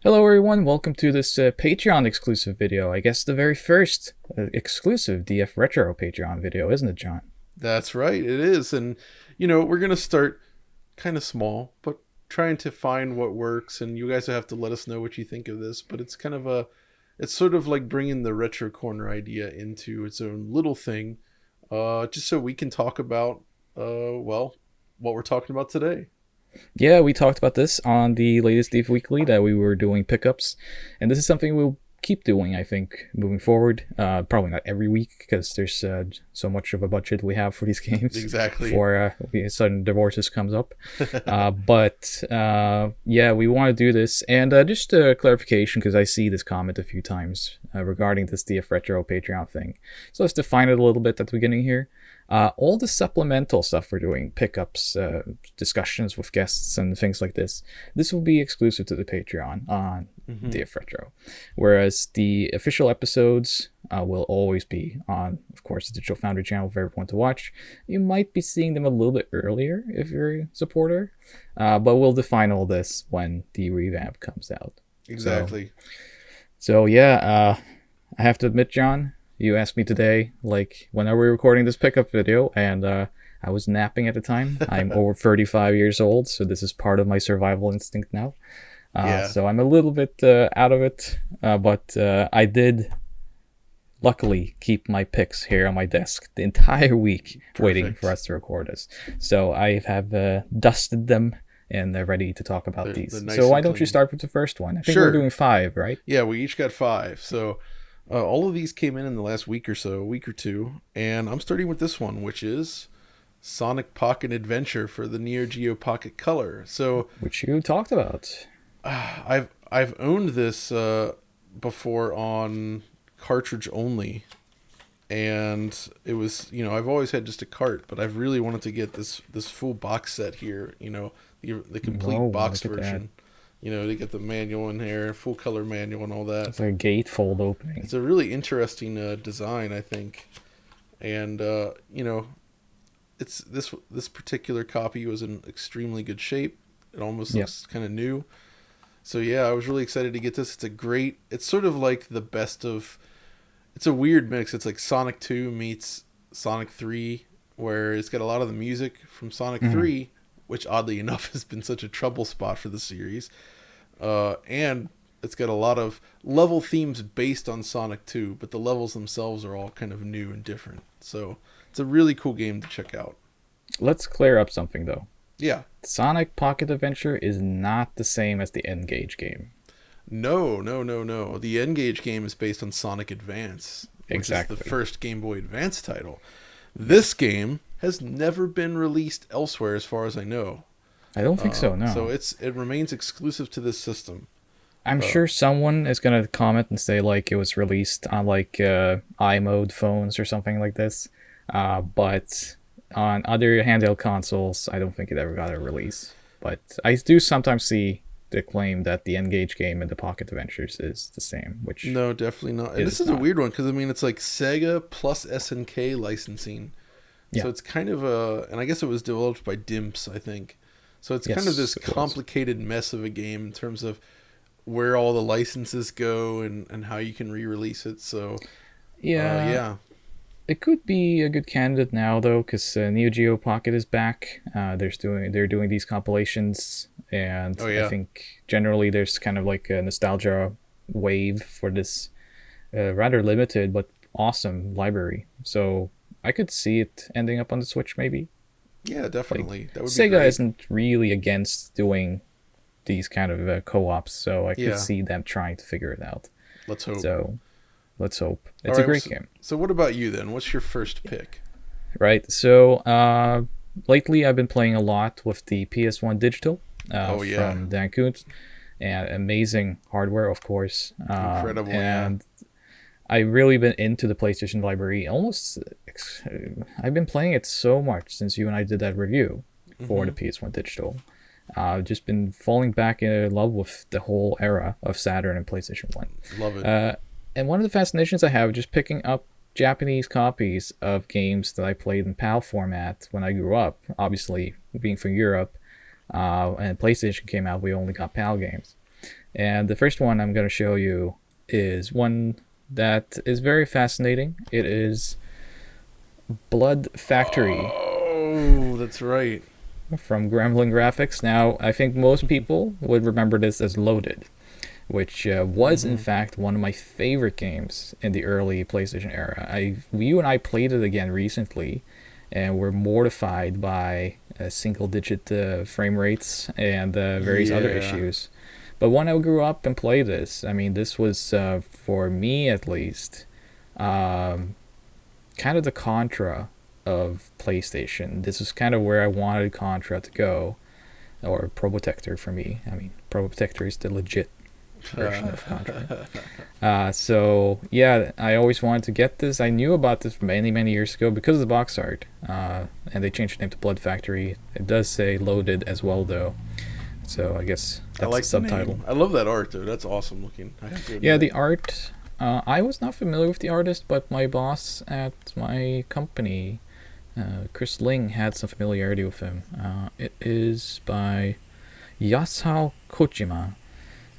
Hello everyone, welcome to this Patreon exclusive video. I guess the very first exclusive DF Retro Patreon video, isn't it, John? That's right, it is. And, we're going to start kind of small, but trying to find what works. And you guys have to let us know what you think of this. But it's sort of like bringing the Retro Corner idea into its own little thing, just so we can talk about, what we're talking about today. Yeah, we talked about this on the latest Thief Weekly that we were doing pickups, and this is something we'll keep doing, I think, moving forward. Probably not every week because there's so much of a budget we have for these games Exactly. before sudden divorces comes up. But yeah, we want to do this, and just a clarification because I see this comment a few times regarding this DF Retro Patreon thing. So let's define it a little bit at the beginning here. All the supplemental stuff we're doing, pickups, discussions with guests, and things like this will be exclusive to the Patreon on DF Retro. Whereas the official episodes will always be on, of course, the Digital Foundry channel for everyone to watch. You might be seeing them a little bit earlier if you're a supporter, but we'll define all this when the revamp comes out. Exactly. So yeah, I have to admit, John, you asked me today, like, when are we recording this pickup video? And I was napping at the time. I'm over 35 years old, so this is part of my survival instinct now. Yeah. So I'm a little bit out of it, but I did luckily keep my picks here on my desk the entire week, waiting Perfect. for us to record this. So I have dusted them and they're ready to talk about these. They're nice So why and don't you clean. start with the first one? I think Sure. we're doing 5, right? Yeah, we each got five. So all of these came in the last week or so, a week or two, and I'm starting with this one, which is Sonic Pocket Adventure for the Neo Geo Pocket Color. So Which you talked about. I've owned this before on cartridge only, and it was I've always had just a cart, but I've really wanted to get this full box set here. The complete Whoa, box look at that. version. To get the manual in here, full color manual, and all that. It's like a gatefold opening. It's a really interesting design, I think, and it's this particular copy was in extremely good shape. It almost looks kind of new. So yeah, I was really excited to get this. It's sort of like the best of. It's a weird mix. It's like Sonic 2 meets Sonic 3, where it's got a lot of the music from Sonic 3, which oddly enough has been such a trouble spot for the series. And it's got a lot of level themes based on Sonic 2, but the levels themselves are all kind of new and different. So it's a really cool game to check out. Let's clear up something though. Yeah. Sonic Pocket Adventure is not the same as the N-Gage game. No, no, no, no. The N-Gage game is based on Sonic Advance, which Exactly. is the first Game Boy Advance title. This game has never been released elsewhere as far as I know. I don't think so, no. So it remains exclusive to this system. I'm sure someone is going to comment and say like it was released on like iMode phones or something like this. But on other handheld consoles, I don't think it ever got a release. But I do sometimes see the claim that the N-Gage game and the Pocket Adventures is the same, which No, definitely not. It And this is is a not. weird one because it's like Sega plus SNK licensing. Yeah. So it's kind of and I guess it was developed by Dimps, I think. So it's kind of Yes, this it was. complicated mess of a game in terms of where all the licenses go and how you can re-release it. So yeah. It could be a good candidate now though, because Neo Geo Pocket is back. They're doing these compilations, and Oh, yeah. I think generally there's kind of like a nostalgia wave for this rather limited but awesome library. So I could see it ending up on the Switch maybe. Yeah, definitely. That would be Sega great. isn't really against doing these kind of co-ops, so I Yeah. could see them trying to figure it out. Let's hope. So let's hope. It's All a right, great so, game. So what about you then? What's your first pick? Right. So lately I've been playing a lot with the PS1 Digital Oh, yeah. from Dan Kuntz, and amazing hardware, of course. Incredible, yeah. And I've really been into the PlayStation library. I've been playing it so much since you and I did that review for the PS1 Digital. I've just been falling back in love with the whole era of Saturn and PlayStation 1. Love it. And one of the fascinations I have just picking up Japanese copies of games that I played in PAL format when I grew up. Obviously, being from Europe, and PlayStation came out, we only got PAL games. And the first one I'm going to show you is one that is very fascinating. It is Blood Factory Oh, that's right. from Gremlin Graphics. Now, I think most people would remember this as Loaded, which was in Mm-hmm. fact one of my favorite games in the early PlayStation era. You and I played it again recently, and were mortified by single-digit frame rates and various other Yeah. issues. But when I grew up and played this, I mean, this was for me at least, um, kind of the Contra of PlayStation. This is kind of where I wanted Contra to go, or Probotector for me. I mean, Probotector is the legit version of Contra. So yeah, I always wanted to get this. I knew about this many years ago because of the box art, and they changed the name to Blood Factory. It does say Loaded as well, though. So I guess I that's the like the subtitle. name. I love that art, though. That's awesome looking. I have to Yeah, admit. the art. I was not familiar with the artist, but my boss at my company, Chris Ling, had some familiarity with him. It is by Yasuo Kojima,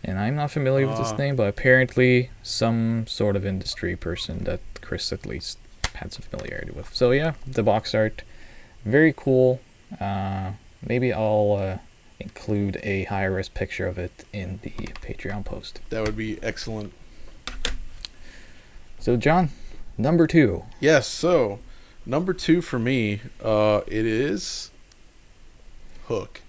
and I'm not familiar with this Ah, name, but apparently some sort of industry person that Chris at least had some familiarity with. So yeah, the box art, very cool. Maybe I'll include a high-res picture of it in the Patreon post. that would be excellent. So John, number 2. Yes. So, number two for me, it is Hook.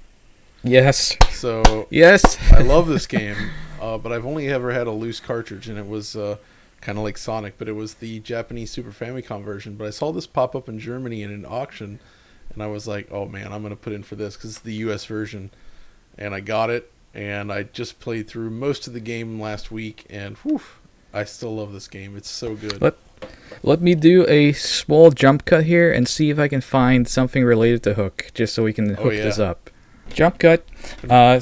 Yes. So Yes. I love this game, but I've only ever had a loose cartridge, and it was kind of like Sonic, but it was the Japanese Super Famicom version. But I saw this pop up in Germany in an auction, and I was like, "Oh man, I'm gonna put in for this because it's the U.S. version." And I got it, and I just played through most of the game last week, and whew, I still love this game. It's so good. Let Let me do a small jump cut here and see if I can find something related to Hook, just so we can Oh hook yeah. this up. Jump cut.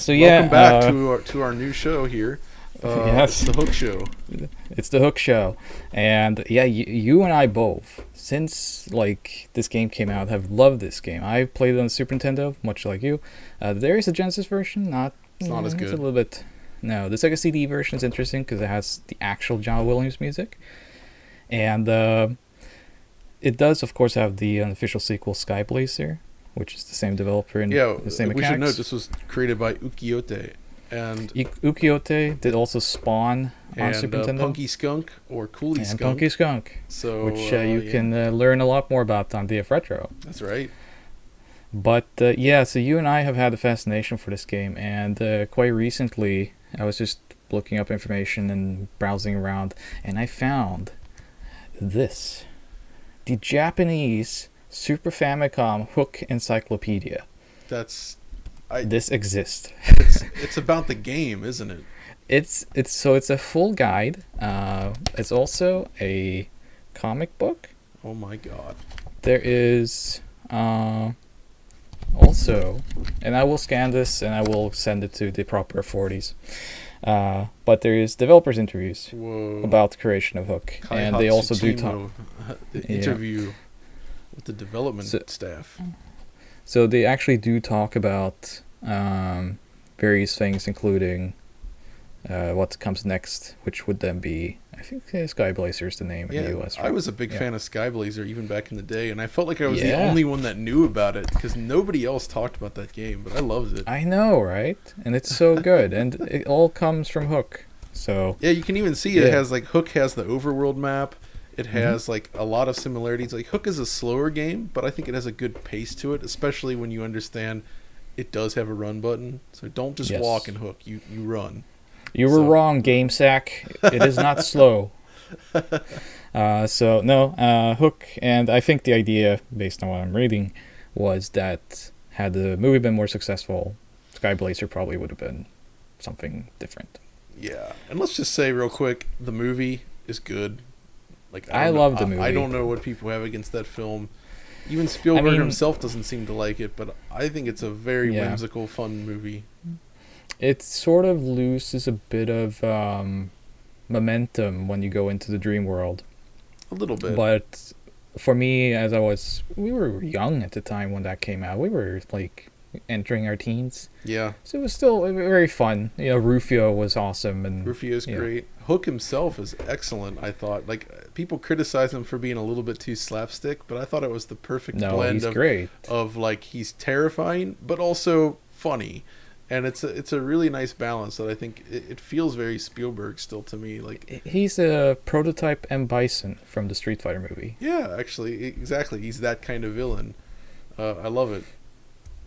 So yeah. Welcome back to our new show here. Yes. It's the Hook Show. It's the Hook Show, and yeah, you and I both, since like this game came out, have loved this game. I played it on the Super Nintendo, much like you. There is a Genesis version, not. It's not as It's a good. little bit. No, the Sega CD version is interesting because it has the actual John Williams music, and it does, of course, have the unofficial sequel Sky Blazer, which is the same developer and Yeah, the same we mechanics. should note this was created by Ukiyote and Ukiyote did also Spawn on Super Nintendo. Punky Skunk or Coolie and Skunk. Punky Skunk, So which you yeah, can learn a lot more about on DF Retro. That's right. But yeah, so you and I have had a fascination for this game, and quite recently I was just looking up information and browsing around, and I found this. The Japanese Super Famicom Hook Encyclopedia. That's This exists. it's about the game, isn't it? It's a full guide. It's also a comic book. Oh my god. There is also, and I will scan this and I will send it to the proper authorities. But there is developers interviews Whoa. about the creation of Hook, and they also do talk. the Yeah. interview with the development So- staff. So they actually do talk about various things, including what comes next, which would then be, I think, Sky Blazer is the name in Yeah, the US. I was a big Yeah. fan of Sky Blazer even back in the day, and I felt like I was the Yeah. only one that knew about it because nobody else talked about that game, but I loved it. I know, right? And it's so good, and it all comes from Hook. So Yeah, you can even see Yeah. it has like Hook has the overworld map. It has like a lot of similarities. Like Hook is a slower game, but I think it has a good pace to it, especially when you understand it does have a run button. So don't just Yes. walk in Hook, you run. you were So- wrong, GameSack. It is not slow. So no, Hook, and I think the idea, based on what I'm reading, was that had the movie been more successful, Sky Blazer probably would have been something different. Yeah, and let's just say real quick, the movie is good. Like I don't know- love the I movie. don't know what people have against that film. Even Spielberg mean- himself doesn't seem to like it, but I think it's a very Yeah. whimsical, fun movie. It sort of loses a bit of momentum when you go into the dream world. A little bit. But for me, we were young at the time when that came out. We were like entering our teens. Yeah. So it was still very fun. Rufio was awesome, and Rufio's great. Hook himself is excellent, I thought. Like, people criticize him for being a little bit too slapstick, but I thought it was the perfect blend he's great. of like he's terrifying but also funny. And it's a really nice balance that I think it feels very Spielberg still to me. Like, he's a prototype M. Bison from the Street Fighter movie. yeah, actually, exactly. He's that kind of villain. I love it.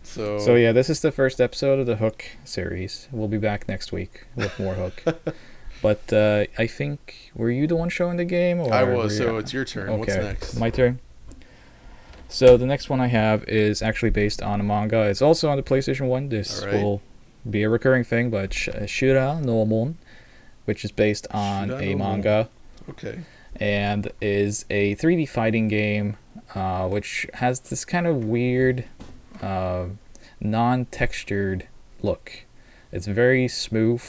So yeah, this is the first episode of the Hook series. We'll be back next week with more Hook. But I think, were you the one showing the game? Or I was, so it's your turn. Okay. What's next? My turn. So the next one I have is actually based on a manga. It's also on the PlayStation 1. This will be a recurring thing, but Shura no Mon, which is based on a manga. Okay. And is a 3D fighting game, which has this kind of weird, non-textured look. It's very smooth.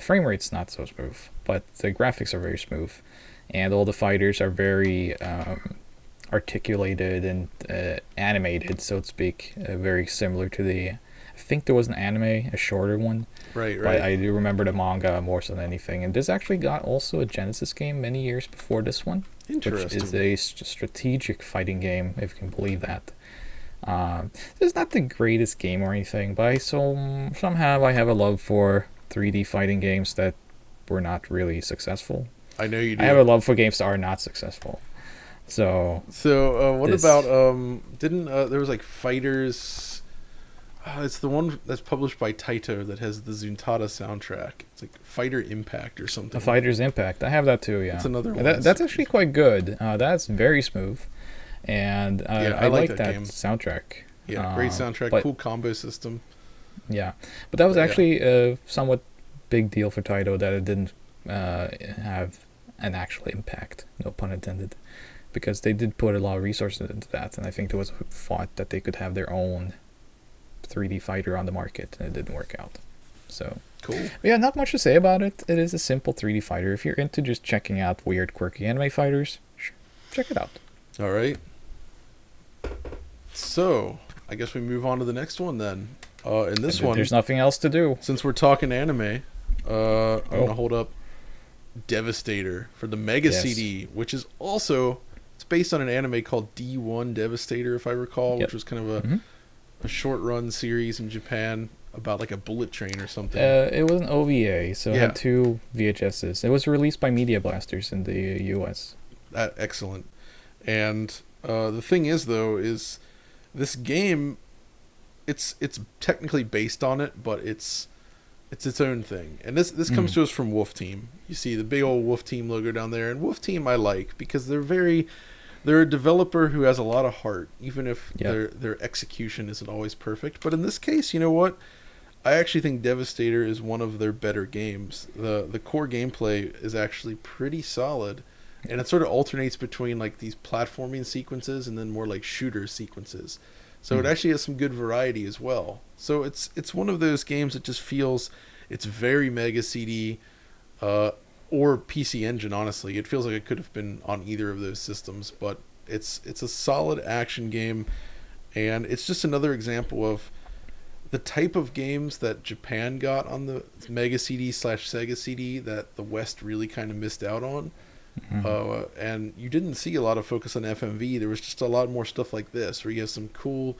Frame rate's not so smooth, but the graphics are very smooth, and all the fighters are very articulated and animated, so to speak. Very similar to I think there was an anime, a shorter one. Right. But I do remember the manga more so than anything. And this actually got also a Genesis game many years before this one, which is a strategic fighting game, if you can believe that. It's not the greatest game or anything, but somehow I have a love for 3D fighting games that were not really successful. I know you do. I have a love for games that are not successful. So what about didn't there was like Fighters? It's the one that's published by Taito that has the Zuntata soundtrack. It's like Fighter Impact or something. A Fighter's Impact. I have that too. Yeah, that's another one. That's actually quite good. That's very smooth, and I like that soundtrack. Yeah, great soundtrack, cool combo system. Yeah, but that was actually a somewhat big deal for Taito that it didn't have an actual impact. No pun intended. Because they did put a lot of resources into that, and I think there was a thought that they could have their own 3D fighter on the market, and it didn't work out. So cool. But yeah, not much to say about it. It is a simple 3D fighter. If you're into just checking out weird, quirky anime fighters, check it out. All right. So I guess we move on to the next one then. In this one, there's nothing else to do. Since we're talking anime, I'm gonna hold up Devastator for the Mega CD, which is also based on an anime called D1 Devastator, if I recall, which was kind of a short run series in Japan about like a bullet train or something. It was an OVA, so it had 2 VHSs. It was released by Media Blasters in the US. Excellent. And the thing is, though, is this game, it's technically based on it, but it's its own thing. And this comes to us from Wolf Team. You see the big old Wolf Team logo down there, and Wolf Team I like because they're a developer who has a lot of heart, even if their execution isn't always perfect. But in this case, you know what? I actually think Devastator is one of their better games. The core gameplay is actually pretty solid, and it sort of alternates between like these platforming sequences and then more like shooter sequences. So it actually has some good variety as well. So it's one of those games that just feels it's very Mega CD or PC Engine, honestly. It feels like it could have been on either of those systems, but it's a solid action game, and it's just another example of the type of games that Japan got on the Mega CD/Sega CD that the West really kind of missed out on. And you didn't see a lot of focus on FMV. There was just a lot more stuff like this, where you have some cool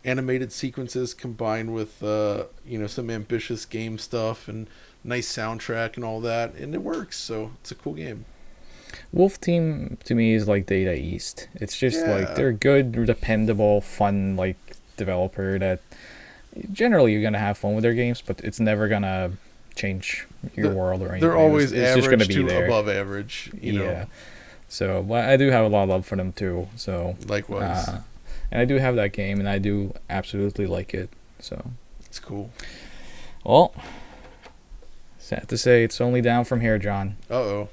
animated sequences combined with some ambitious game stuff and nice soundtrack and all that, and it works. So it's a cool game. Wolf Team to me is like Data East. It's just like they're good, dependable, fun like developer that generally you're gonna have fun with their games, but it's never gonna change your world or anything. They're always it's just gonna be to there. Above average, you know. So, but I do have a lot of love for them too. So likewise, and I do have that game, and I do absolutely like it. So it's cool. Well, sad to say, it's only down from here, John. Uh-oh.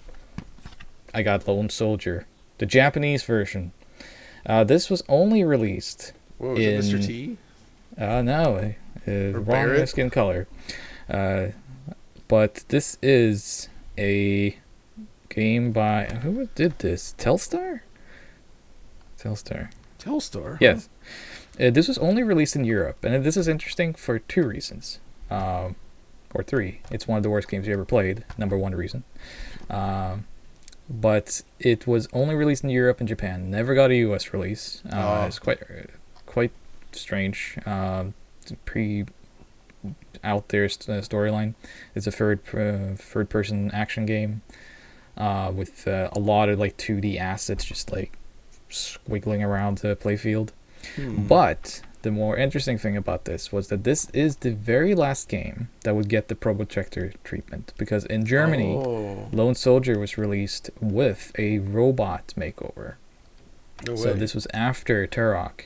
I got Lone Soldier, the Japanese version. This was only released Whoa, is it Mr. T? No, wrong skin color. But this is a game by... Who did this? Telstar? Telstar. Telstar? Yes. This was only released in Europe, and this is interesting for two reasons, or three. It's one of the worst games you ever played. Number one reason, but it was only released in Europe and Japan. Never got a US release. Oh, It's quite strange. Pre out there storyline. It's a third person action game with a lot of like 2D assets just like squiggling around the playfield. But the more interesting thing about this was that this is the very last game that would get the Pro Protector treatment, because in Germany, oh, Lone Soldier was released with a robot makeover. no way. So this was after Turok,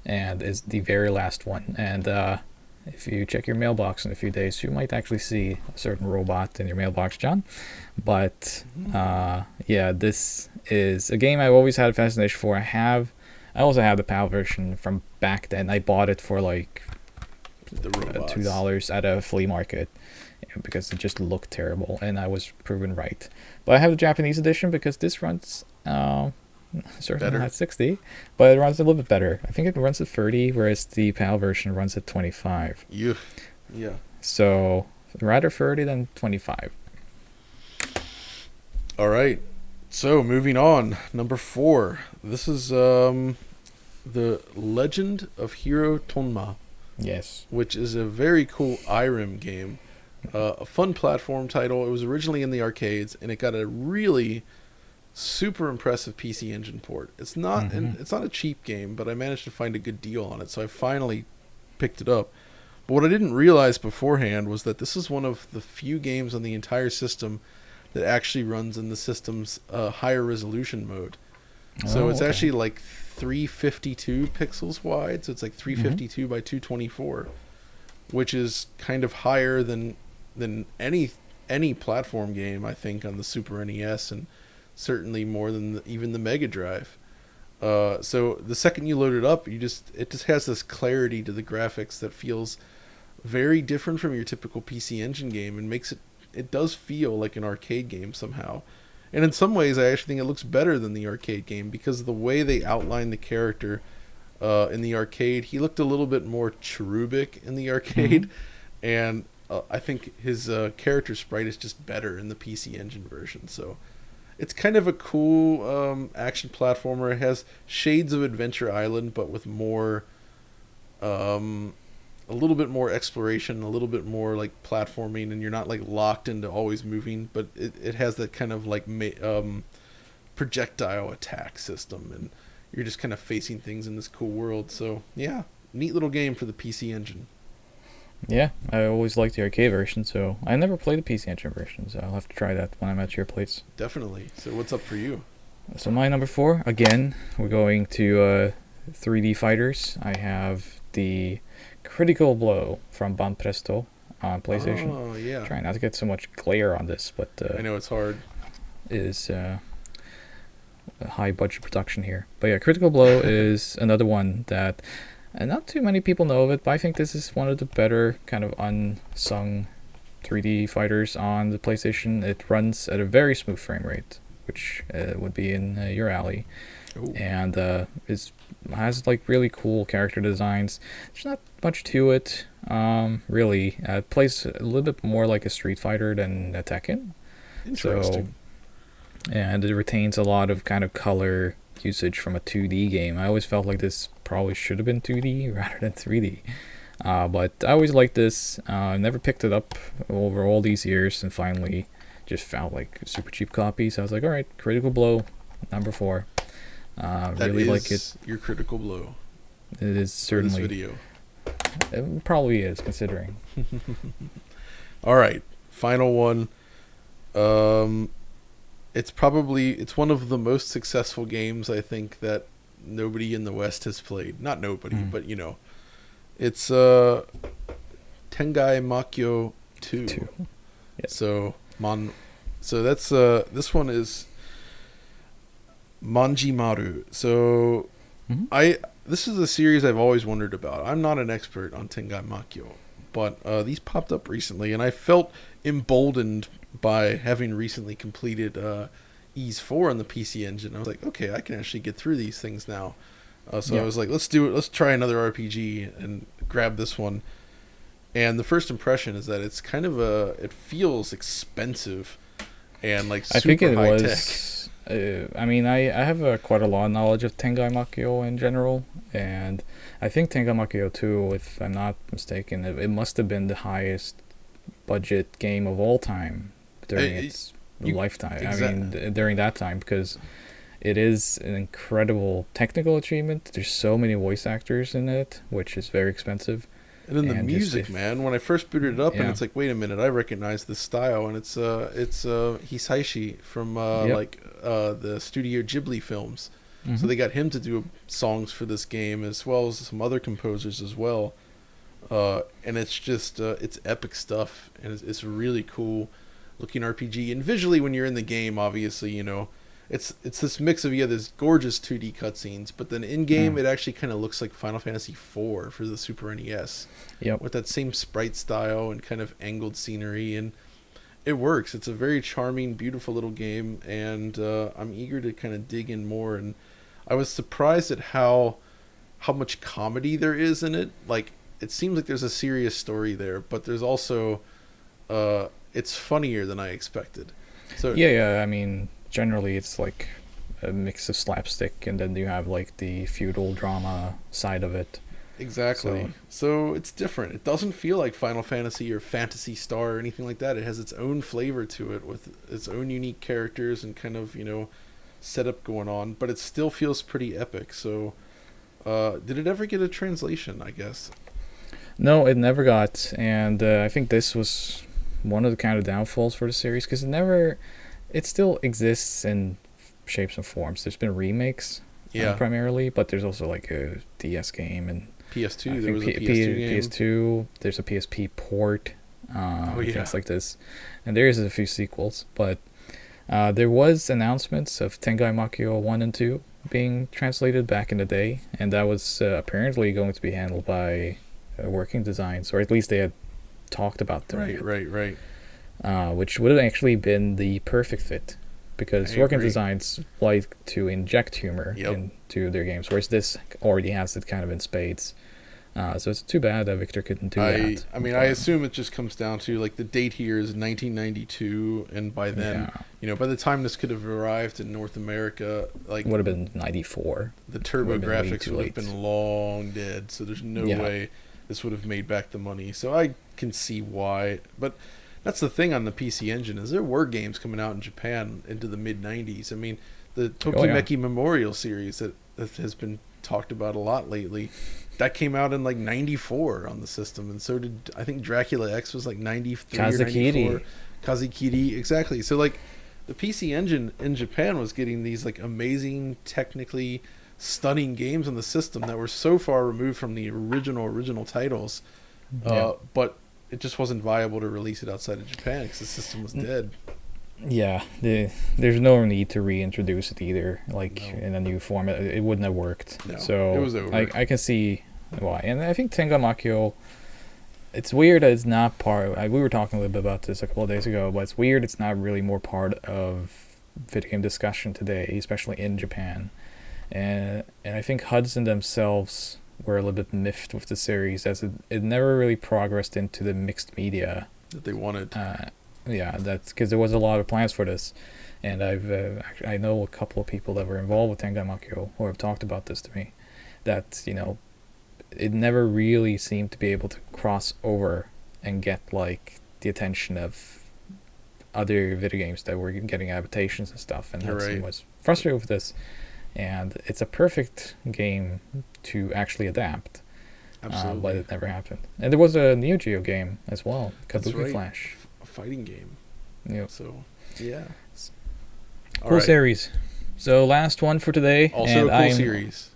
and is the very last one. And if you check your mailbox in a few days, you might actually see a certain robot in your mailbox, John. But yeah, this is a game I've always had a fascination for. I also have the PAL version from back then. I bought it for like The robots. $2 at a flea market because it just looked terrible, and I was proven right. But I have the Japanese edition because this runs certainly Better. not at 60, but it runs a little bit better. I think it runs at 30, whereas the PAL version runs at 25. Yeah. Yeah. So rather 30 than 25. All right. So moving on, number 4. This is the Legend of Hero Tonma, Yes. which is a very cool IRIM game. A fun platform title. It was originally in the arcades, and it got a really super impressive PC Engine port. It's not it's not a cheap game, but I managed to find a good deal on it, so I finally picked it up. But what I didn't realize beforehand was that this is one of the few games on the entire system that actually runs in the system's higher resolution mode. So it's okay. actually like 352 pixels wide, so it's like 352 by 224, which is kind of higher than any platform game, I think, on the Super NES, and certainly more than even the Mega Drive. So the second you load it up, it just has this clarity to the graphics that feels very different from your typical PC Engine game, and makes it does feel like an arcade game somehow. And in some ways, I actually think it looks better than the arcade game, because of the way they outline the character in the arcade. He looked a little bit more cherubic in the arcade, and I think his character sprite is just better in the PC Engine version. So it's kind of a cool action platformer. It has shades of Adventure Island, but with more, a little bit more exploration, a little bit more like platforming, and you're not like locked into always moving. But it has that kind of like projectile attack system, and you're just kind of facing things in this cool world. So yeah, neat little game for the PC Engine. Yeah, I always liked the arcade version, so I never played the PC Engine version, so I'll have to try that when I'm at your place. Definitely. So what's up for you? So my number 4, again, we're going to 3D fighters. I have the Critical Blow from Banpresto on PlayStation. Oh yeah. Trying not to get so much glare on this, but I know it's hard. it is a high budget production here. But yeah, Critical Blow is another one that not too many people know of it, but I think this is one of the better kind of unsung 3D fighters on the PlayStation. It runs at a very smooth frame rate, which would be in your alley. Ooh. And has like really cool character designs. There's not much to it, really. It plays a little bit more like a Street Fighter than a Tekken. Interesting. And it retains a lot of kind of color usage from a 2D game. I always felt like this probably should have been 2D rather than 3D. But I always liked this. Never picked it up over all these years, and finally just found like a super cheap copy. So I was like, all right, Critical Blow, number 4. That really is like it. your Critical Blow. It is For this certainly. video. It probably is, considering. All right, final one. It's one of the most successful games, I think, that nobody in the West has played. Not nobody, but you know, it's Tengai Makyo 2. Yeah. So that's this one is Manjimaru. So this is a series I've always wondered about. I'm not an expert on Tengai Makyo, but these popped up recently, and I felt emboldened by having recently completed Ys 4 on the PC Engine. I was like, okay, I can actually get through these things now. So I Yeah. was like, let's do it. Let's try another RPG and grab this one. And the first impression is that it's kind of it feels expensive and like I think super it high tech. was. I mean, I have quite a lot of knowledge of Tengai Makio in general, and I think Tengai Makio 2, if I'm not mistaken, it must have been the highest budget game of all time during I, its you lifetime. I exact mean, during that time, because it is an incredible technical achievement. There's so many voice actors in it, which is very expensive, And then the and just music, if man. When I first booted it up, and yeah, it's like, wait a minute, I recognize this style, and it's Hisaishi from yep, the Studio Ghibli films. So hmm they got him to do songs for this game as well as some other composers as well. And it's just it's epic stuff, and it's really cool looking RPG. And visually, when you're in the game, obviously, it's this mix of this gorgeous 2D cutscenes, but then in game mm, it actually kind of looks like Final Fantasy IV for the Super NES, yep. with that same sprite style and kind of angled scenery, and it works. It's a very charming, beautiful little game, and I'm eager to kind of dig in more. And I was surprised at how much comedy there is in it. Like, it seems like there's a serious story there, but there's also it's funnier than I expected. So Yeah, yeah. I mean, generally it's like a mix of slapstick, and then you have like the feudal drama side of it. exactly. So So it's different. It doesn't feel like Final Fantasy or Fantasy Star or anything like that. It has its own flavor to it with its own unique characters and kind of, setup going on, but it still feels pretty epic. So did it ever get a translation, I guess? no, it never got, and I think this was one of the kind of downfalls for the series because it still exists in shapes and forms. There's been remakes, Yeah. primarily, but there's also like a DS game, and I PS2, there think was a PS2 game. PS2. There's a PSP port, Oh yeah. things like this, and there is a few sequels. But there was announcements of Tengai Makio 1 and 2 being translated back in the day, and that was apparently going to be handled by Working Designs, or at least they had talked about doing Right, it, right, right. which would have actually been the perfect fit because I Working agree. Designs like to inject humor Yep. into their games, whereas this already has it kind of in spades. So it's too bad that Victor couldn't do that. I mean, I assume it just comes down to like the date here is 1992, and by then, Yeah, by the time this could have arrived in North America, like would have been 94. the Would have been way TurboGrafx too would have late. been long dead. So there's no Yeah. way this would have made back the money. So I can see why, but that's the thing on the PC Engine is there were games coming out in Japan into the mid 90s. I mean, the Oh yeah. Tokimeki Memorial series that has been talked about a lot lately, that came out in like 94 on the system, and so did I think Dracula X was like 93 or 94. Kazakiri. Kazikiri, exactly. So like the PC Engine in Japan was getting these like amazing, technically stunning games on the system that were so far removed from the original titles, Yeah. but it just wasn't viable to release it outside of Japan because the system was dead. Yeah, there's no need to reintroduce it either, like No. in a new format. It wouldn't have worked. No, So it was over. I can see why. And I think Tenga Makio, it's weird that it's not part. We were talking a little bit about this a couple of days ago, but it's weird it's not really more part of video game discussion today, especially in Japan. And I think Hudson themselves were a little bit miffed with the series as it never really progressed into the mixed media. That they wanted. Yeah, that's because there was a lot of plans for this, and I know a couple of people that were involved with Tengai Makio who have talked about this to me, that it never really seemed to be able to cross over and get like the attention of other video games that were getting adaptations and stuff, and You're Hudson right. was frustrated with this, and it's a perfect game to actually adapt. Absolutely. But it never happened. And there was a Neo Geo game as well, That's Kabuki right. Flash. A fighting game. Yep. So, yeah. All Cool right. series. So last one for today. Also and a cool I'm, series.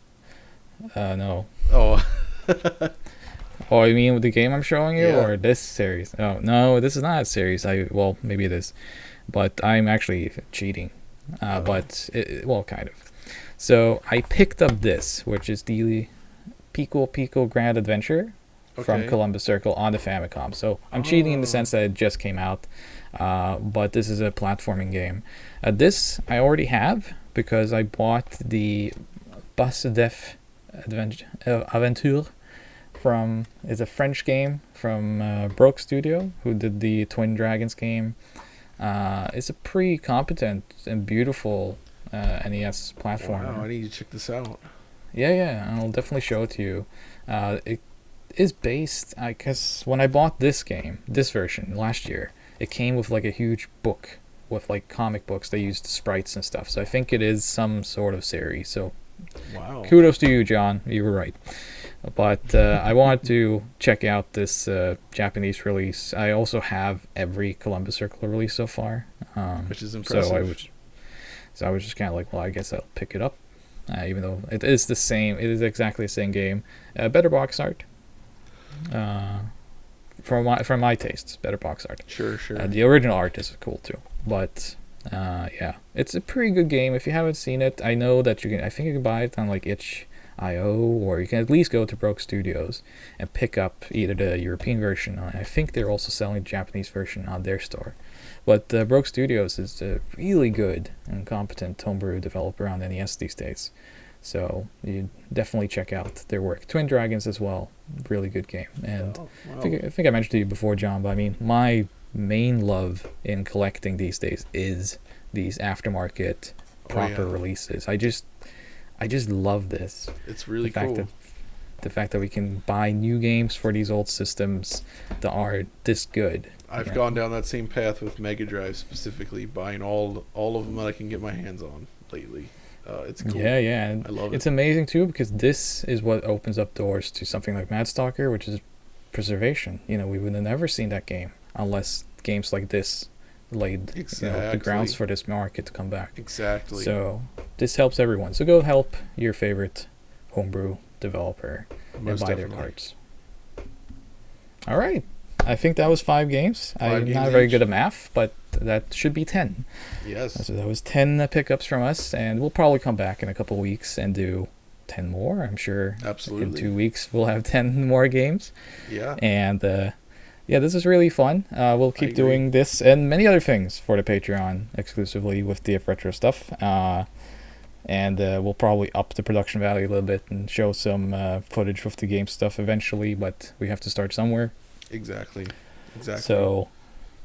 No. Oh, Oh, you mean with the game I'm showing you, Yeah. or this series? Oh no, this is not a series. Well, maybe it is, but I'm actually cheating. Oh. But well, kind of. So I picked up this, which is the Pico Pico Grand Adventure from Okay. Columbus Circle on the Famicom. So I'm cheating in the Oh. sense that it just came out, but this is a platforming game. This I already have because I bought the Bus Def Aventure from is a French game from Broke Studio, who did the Twin Dragons game. It's a pretty competent and beautiful NES platformer. Wow, I need to check this out. Yeah, I'll definitely show it to you. It is based, I guess, when I bought this game, this version last year, it came with like a huge book with like comic books. They used sprites and stuff, so I think it is some sort of series. So, wow, kudos to you, John. You were right. But I wanted to check out this Japanese release. I also have every Columbus Circle release so far, which is impressive. So I was just kind of like, well, I guess I'll pick it up, even though it is the same. It is exactly the same game. Better box art. For my tastes, better box art. Sure. The original art is cool too, but yeah, it's a pretty good game. If you haven't seen it, I know that you can. I think you can buy it on like itch.io, or you can at least go to Broke Studios and pick up either the European version. I think they're also selling the Japanese version on their store. But Broke Studios is a really good and competent homebrew developer on NES these days. So you definitely check out their work. Twin Dragons as well, really good game. And wow. I think I mentioned to you before, John, but I mean, my main love in collecting these days is these aftermarket proper releases. I just love this. It's really cool. The fact that we can buy new games for these old systems that are this good. I've gone down that same path with Mega Drive specifically, buying all of them that I can get my hands on lately. It's cool. Yeah, and I love it. It's amazing too, because this is what opens up doors to something like Mad Stalker, which is preservation. We would have never seen that game unless games like this laid the grounds for this market to come back. Exactly. So this helps everyone. So go help your favorite homebrew developer Most and buy their definitely. cards. All right. I think that was 5 games. I'm games not very each. good at math, but that should be 10. Yes. So that was 10 pickups from us, and we'll probably come back in a couple weeks and do 10 more. I'm sure Absolutely. in 2 weeks we'll have 10 more games. Yeah. And yeah, this is really fun. We'll keep doing this and many other things for the Patreon exclusively with DF Retro stuff. And we'll probably up the production value a little bit and show some footage of the game stuff eventually, but we have to start somewhere. Exactly. So,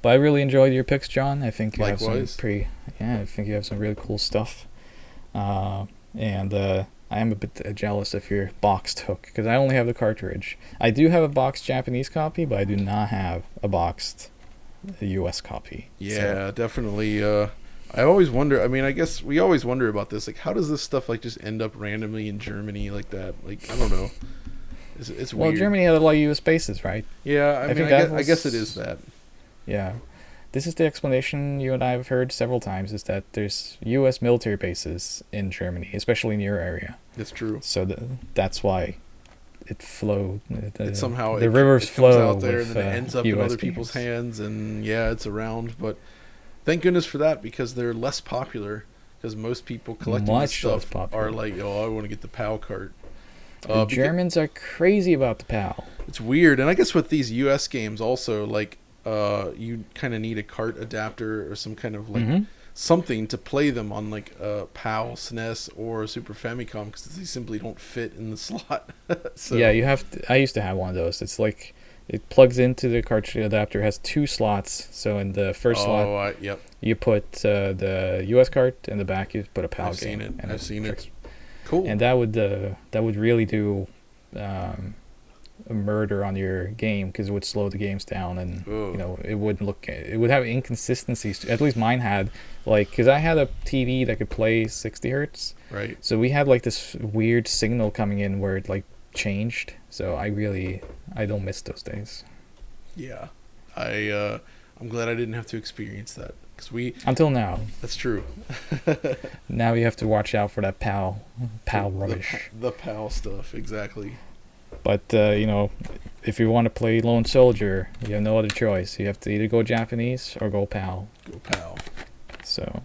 but I really enjoyed your picks, John. I think you Likewise. I think you have some really cool stuff. And I am a bit jealous of your boxed hook, because I only have the cartridge. I do have a boxed Japanese copy, but I do not have a boxed US copy. Yeah, definitely. I always wonder. I mean, I guess we always wonder about this. Like, how does this stuff like just end up randomly in Germany like that? Like, I don't know. It's weird. Well, Germany had a lot of US bases, right? Yeah, I guess it is that. Yeah. This is the explanation you and I have heard several times, is that there's US military bases in Germany, especially in your area. That's true. So that's why it flowed. It somehow the rivers comes flow out there, with, and then it ends up in US other people's games. hands, and yeah, it's around. But thank goodness for that, because they're less popular. Because most people collecting this stuff are like, oh, I want to get the PAL cart. The Germans are crazy about the PAL. It's weird, and I guess with these US games also, like, you kind of need a cart adapter or some kind of like something to play them on, like a PAL, SNES, or Super Famicom, because they simply don't fit in the slot. So, yeah, you have to. I used to have one of those. It's like it plugs into the cartridge adapter. It has 2 slots. So in the first slot, you put the US cart, in the back you put a PAL game. I've seen it. Cool. And that would really do a murder on your game, because it would slow the games down, and it would have inconsistencies. At least mine had, like, because I had a TV that could play 60 hertz, right? So we had like this weird signal coming in where it like changed. So I don't miss those days. Yeah, I'm glad I didn't have to experience that, because until now. That's true. Now you have to watch out for that PAL rubbish. The PAL stuff, exactly. But if you want to play Lone Soldier, you have no other choice. You have to either go Japanese or go PAL. Go PAL. So,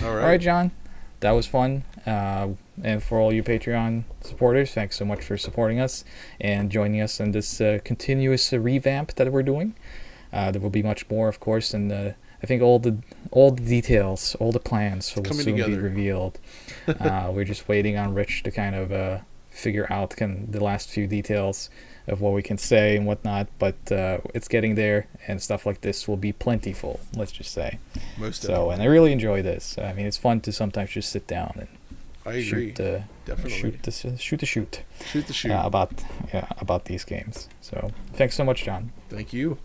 all right, John, that was fun. And for all you Patreon supporters, thanks so much for supporting us and joining us in this continuous revamp that we're doing. There will be much more, of course, and I think all the details, all the plans will soon be revealed. We're just waiting on Rich to kind of figure out the last few details of what we can say and whatnot, but it's getting there, and stuff like this will be plentiful, let's just say. Most So, definitely. and I really enjoy this. I mean, it's fun to sometimes just sit down and I agree. Definitely. shoot the Shoot the shoot. about these games. So, thanks so much, John. Thank you.